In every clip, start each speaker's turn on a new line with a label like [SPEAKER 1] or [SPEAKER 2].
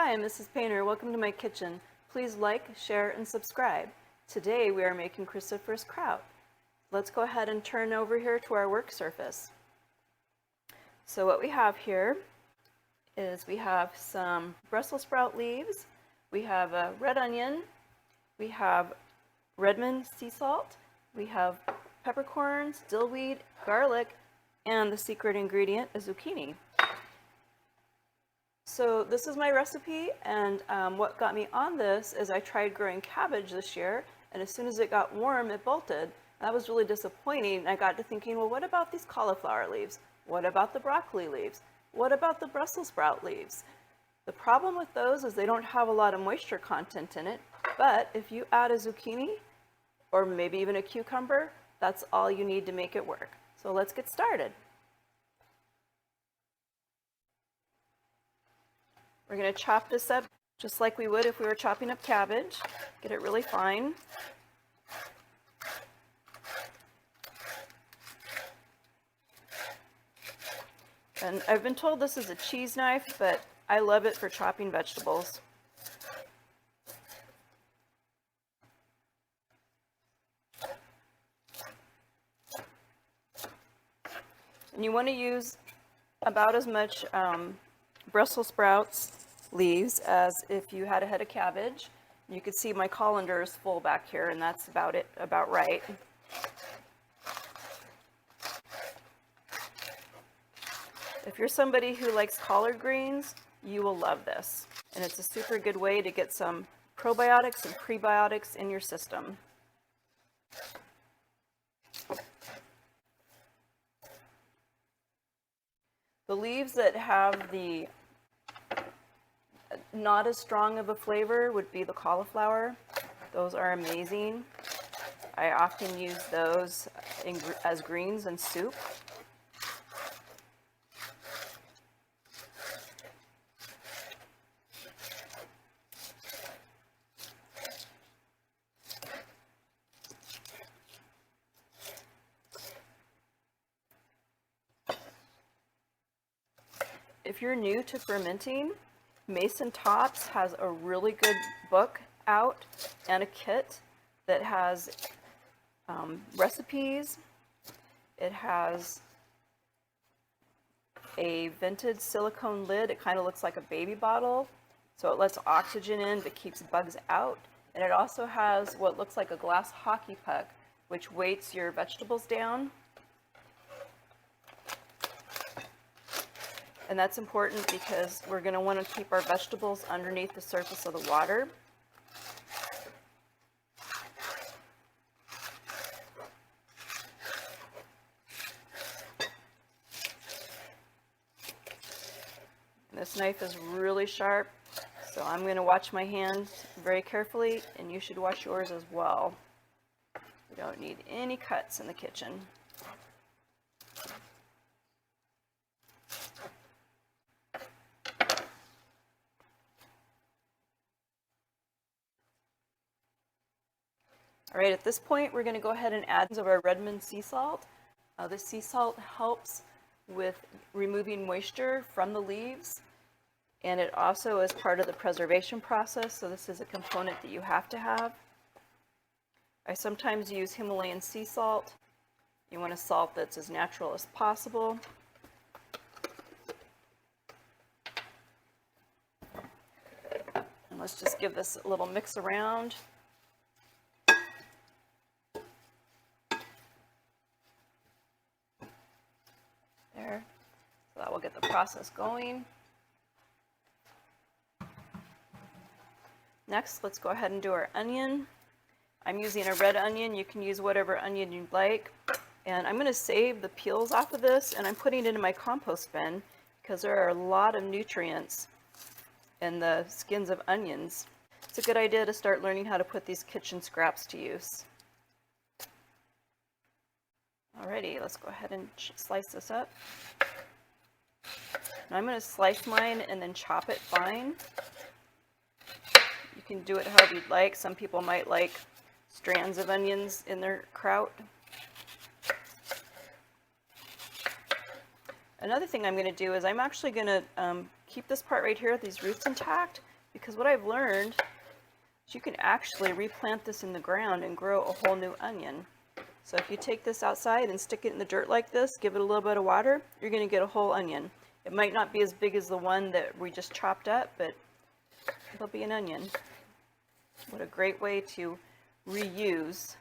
[SPEAKER 1] Hi, I'm Mrs. Painter. Welcome to my kitchen. Please like, share, and subscribe. Today we are making cruciferous kraut. Let's go ahead and turn over here to our work surface. So what we have here is we have some Brussels sprout leaves, we have a red onion, we have Redmond sea salt, we have peppercorns, dillweed, garlic, and the secret ingredient is zucchini. So this is my recipe, and what got me on this is I tried growing cabbage this year, and as soon as it got warm, it bolted. That was really disappointing. I got to thinking, well, what about these cauliflower leaves? What about the broccoli leaves? What about the Brussels sprout leaves? The problem with those is they don't have a lot of moisture content in it, but if you add a zucchini, or maybe even a cucumber, that's all you need to make it work. So let's get started. We're going to chop this up just like we would if we were chopping up cabbage. Get it really fine. And I've been told this is a cheese knife, but I love it for chopping vegetables. And you want to use about as much Brussels sprouts leaves as if you had a head of cabbage. You can see my colander is full back here, and that's about right. If you're somebody who likes collard greens, you will love this. And it's a super good way to get some probiotics and prebiotics in your system. The leaves that have the not as strong of a flavor would be the cauliflower. Those are amazing. I often use those as greens in soup. If you're new to fermenting, Mason Tops has a really good book out and a kit that has recipes. It has a vented silicone lid. It kind of looks like a baby bottle, so it lets oxygen in but keeps bugs out. And it also has what looks like a glass hockey puck, which weights your vegetables down. And that's important because we're going to want to keep our vegetables underneath the surface of the water. And this knife is really sharp, so I'm going to watch my hands very carefully, and you should watch yours as well. You don't need any cuts in the kitchen. All right, at this point, we're going to go ahead and add some of our Redmond sea salt. The sea salt helps with removing moisture from the leaves, and it also is part of the preservation process, so this is a component that you have to have. I sometimes use Himalayan sea salt. You want a salt that's as natural as possible. And let's just give this a little mix around. There. So that will get the process going. Next, let's go ahead and do our onion. I'm using a red onion. You can use whatever onion you'd like. And I'm going to save the peels off of this, and I'm putting it in my compost bin because there are a lot of nutrients in the skins of onions. It's a good idea to start learning how to put these kitchen scraps to use. Alrighty, let's go ahead and slice this up. And I'm going to slice mine and then chop it fine. You can do it however you'd like. Some people might like strands of onions in their kraut. Another thing I'm going to do is I'm actually going to keep this part right here, these roots intact, because what I've learned is you can actually replant this in the ground and grow a whole new onion. So if you take this outside and stick it in the dirt like this, give it a little bit of water, you're going to get a whole onion. It might not be as big as the one that we just chopped up, but it'll be an onion. What a great way to reuse.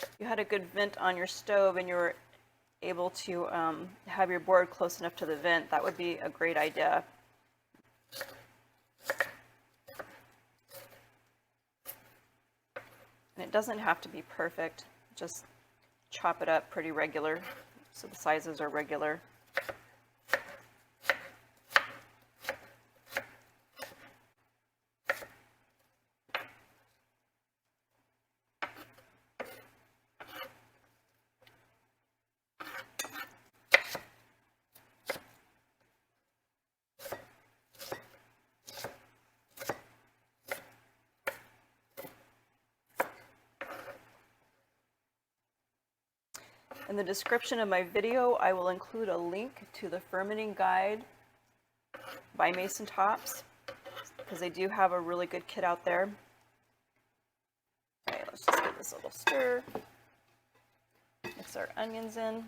[SPEAKER 1] If you had a good vent on your stove and you were able to have your board close enough to the vent, that would be a great idea. And it doesn't have to be perfect, just chop it up pretty regular so the sizes are regular. In the description of my video, I will include a link to the fermenting guide by Mason Tops, because they do have a really good kit out there. Okay, let's just give this a little stir. Mix our onions in.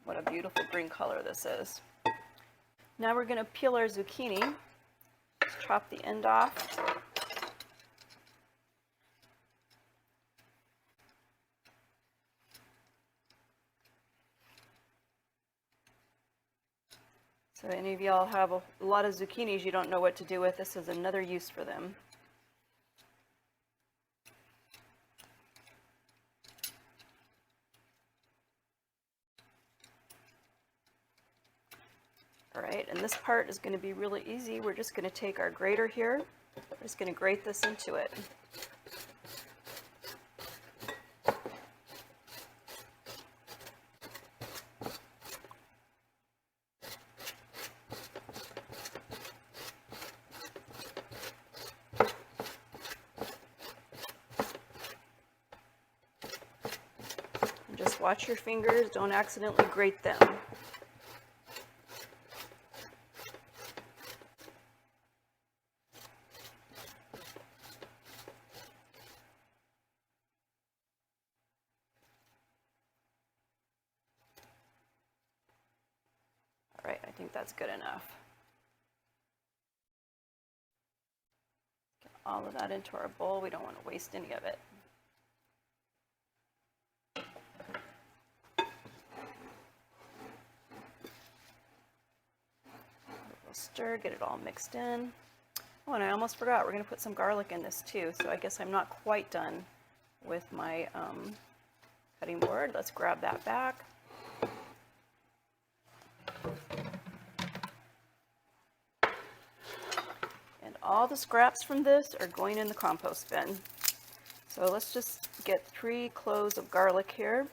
[SPEAKER 1] What a beautiful green color this is. Now we're going to peel our zucchini. Let's chop the end off. So any of y'all have a lot of zucchinis you don't know what to do with, this is another use for them. All right, and this part is going to be really easy. We're just going to take our grater here. We're just going to grate this into it. Just watch your fingers, don't accidentally grate them. All right, I think that's good enough. Get all of that into our bowl. We don't want to waste any of it. Stir, get it all mixed in. Oh, and I almost forgot, we're going to put some garlic in this too, so I guess I'm not quite done with my cutting board. Let's grab that back. And all the scraps from this are going in the compost bin. So let's just get 3 cloves of garlic here.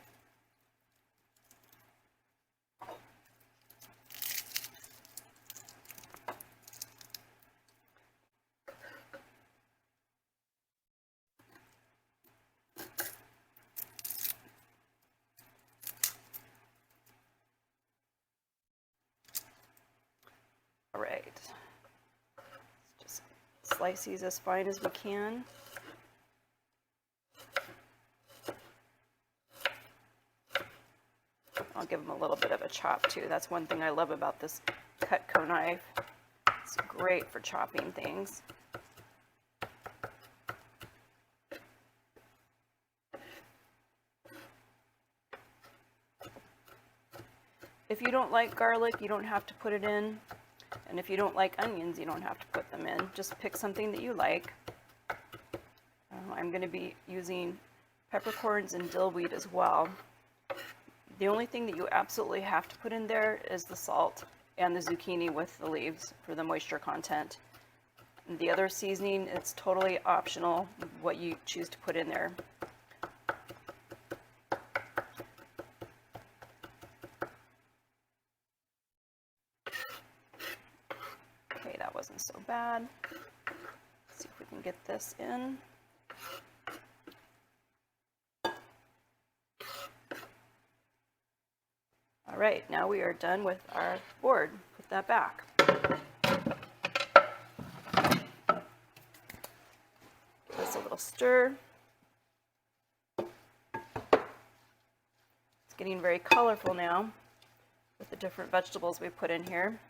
[SPEAKER 1] All right, let's just slice these as fine as we can. I'll give them a little bit of a chop too. That's one thing I love about this Cutco knife. It's great for chopping things. If you don't like garlic, you don't have to put it in. And if you don't like onions, you don't have to put them in. Just pick something that you like. I'm going to be using peppercorns and dillweed as well. The only thing that you absolutely have to put in there is the salt and the zucchini with the leaves for the moisture content. And the other seasoning, it's totally optional what you choose to put in there. Okay, that wasn't so bad. Let's see if we can get this in. All right, now we are done with our board. Put that back. Give this a little stir. It's getting very colorful now with the different vegetables we put in here.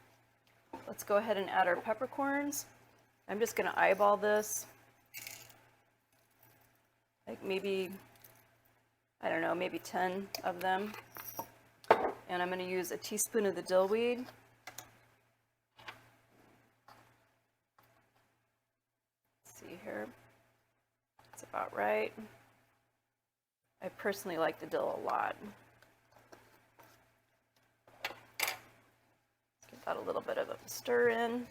[SPEAKER 1] Let's go ahead and add our peppercorns. I'm just going to eyeball this. Like maybe, I don't know, maybe 10 of them. And I'm going to use a teaspoon of the dill weed. Let's see here. That's about right. I personally like the dill a lot. Let's give that a little bit of a stir in.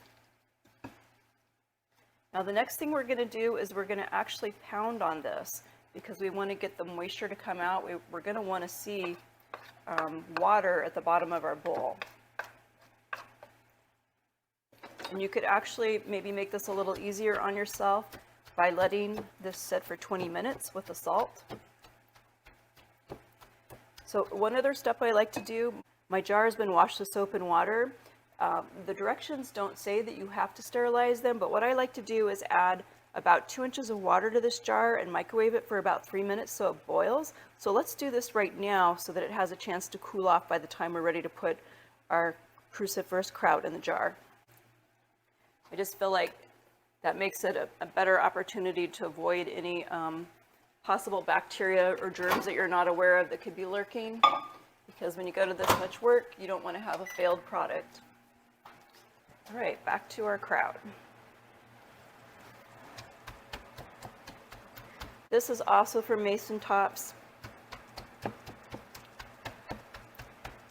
[SPEAKER 1] Now the next thing we're going to do is we're going to actually pound on this because we want to get the moisture to come out. We're going to want to see water at the bottom of our bowl. And you could actually maybe make this a little easier on yourself by letting this sit for 20 minutes with the salt. So one other step I like to do, my jar has been washed with soap and water. The directions don't say that you have to sterilize them, but what I like to do is add about 2 inches of water to this jar and microwave it for about 3 minutes so it boils. So let's do this right now so that it has a chance to cool off by the time we're ready to put our cruciferous kraut in the jar. I just feel like that makes it a better opportunity to avoid any possible bacteria or germs that you're not aware of that could be lurking, because when you go to this much work, you don't want to have a failed product. All right, back to our kraut. This is also for mason tops.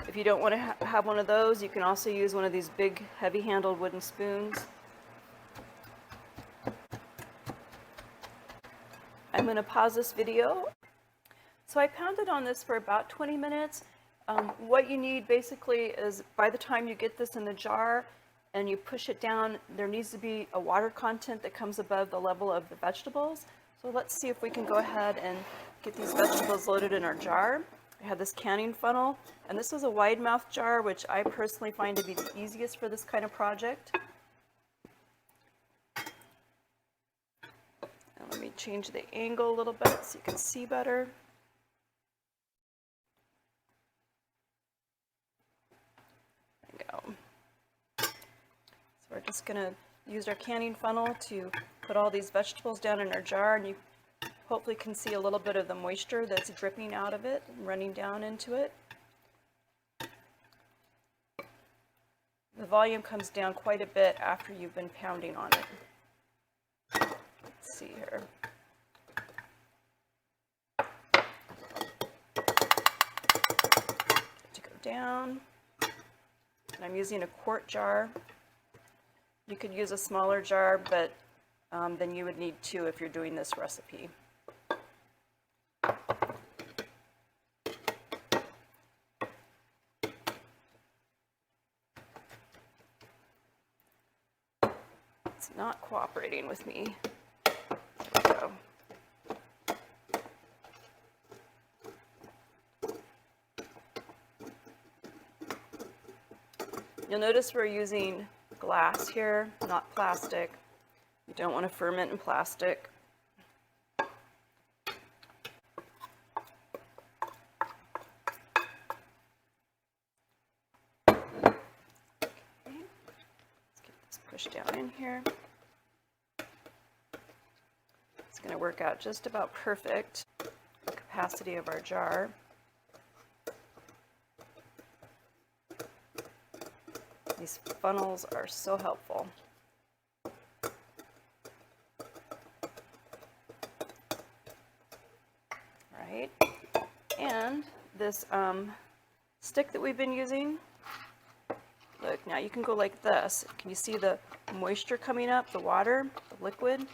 [SPEAKER 1] If you don't want to have one of those, you can also use one of these big, heavy-handled wooden spoons. I'm going to pause this video. So I pounded on this for about 20 minutes. What you need basically is by the time you get this in the jar and you push it down, there needs to be a water content that comes above the level of the vegetables. So let's see if we can go ahead and get these vegetables loaded in our jar. I have this canning funnel, and this is a wide mouth jar, which I personally find to be the easiest for this kind of project. And let me change the angle a little bit so you can see better. There we go. So we're just going to use our canning funnel to put all these vegetables down in our jar, and you hopefully can see a little bit of the moisture that's dripping out of it and running down into it. The volume comes down quite a bit after you've been pounding on it. Let's see here. To go down, and I'm using a quart jar. You could use a smaller jar, but then you would need 2 if you're doing this recipe. It's not cooperating with me. There we go. You'll notice we're using glass here, not plastic. You don't want to ferment in plastic. Okay. Let's get this pushed down in here. It's going to work out just about perfect. The capacity of our jar. These funnels are so helpful. Right, and this stick that we've been using, look, now you can go like this. Can you see the moisture coming up, the water, the liquid?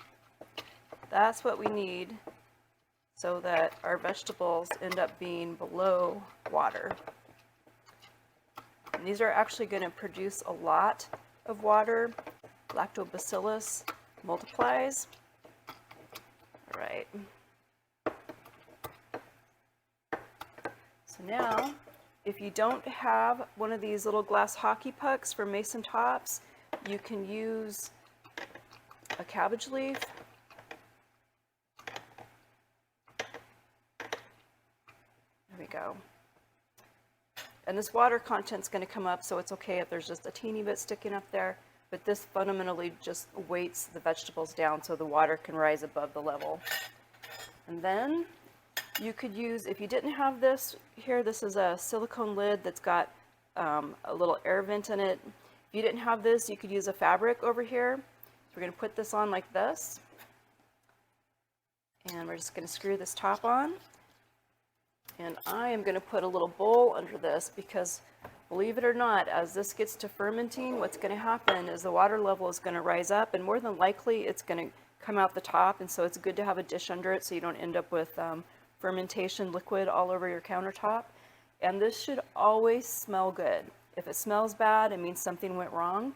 [SPEAKER 1] That's what we need so that our vegetables end up being below water. And these are actually going to produce a lot of water. Lactobacillus multiplies. All right. So now, if you don't have one of these little glass hockey pucks for mason tops, you can use a cabbage leaf. There we go. And this water content's going to come up, so it's okay if there's just a teeny bit sticking up there, but this fundamentally just weights the vegetables down so the water can rise above the level. And then you could use, if you didn't have this here, this is a silicone lid that's got a little air vent in it. If you didn't have this, you could use a fabric over here. So we're going to put this on like this. And we're just going to screw this top on. And I am going to put a little bowl under this because, believe it or not, as this gets to fermenting, what's going to happen is the water level is going to rise up, and more than likely it's going to come out the top, and so it's good to have a dish under it so you don't end up with fermentation liquid all over your countertop. And this should always smell good. If it smells bad, it means something went wrong.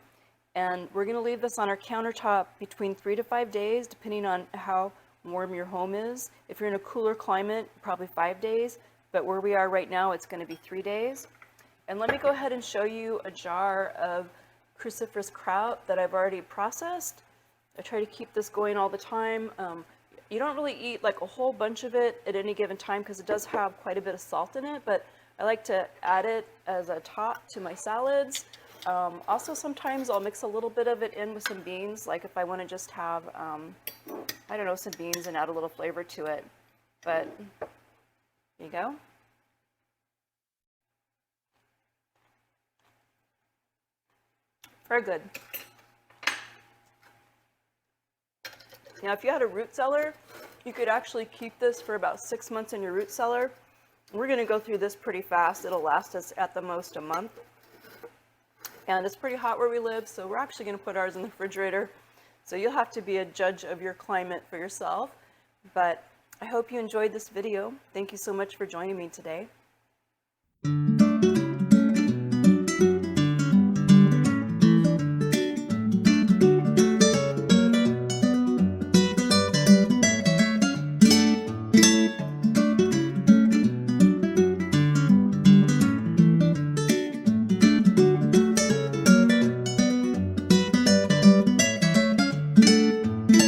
[SPEAKER 1] And we're going to leave this on our countertop between 3 to 5 days, depending on how warm your home is. If you're in a cooler climate, probably 5 days, but where we are right now, it's going to be 3 days. And let me go ahead and show you a jar of Cruciferous Kraut that I've already processed. I try to keep this going all the time. You don't really eat like a whole bunch of it at any given time because it does have quite a bit of salt in it, but I like to add it as a top to my salads. Also, sometimes I'll mix a little bit of it in with some beans, like if I want to just have, I don't know, some beans and add a little flavor to it. But there you go. Very good. Now, if you had a root cellar, you could actually keep this for about 6 months in your root cellar. We're going to go through this pretty fast. It'll last us at the most a month. And it's pretty hot where we live, so we're actually going to put ours in the refrigerator. So you'll have to be a judge of your climate for yourself. But I hope you enjoyed this video. Thank you so much for joining me today.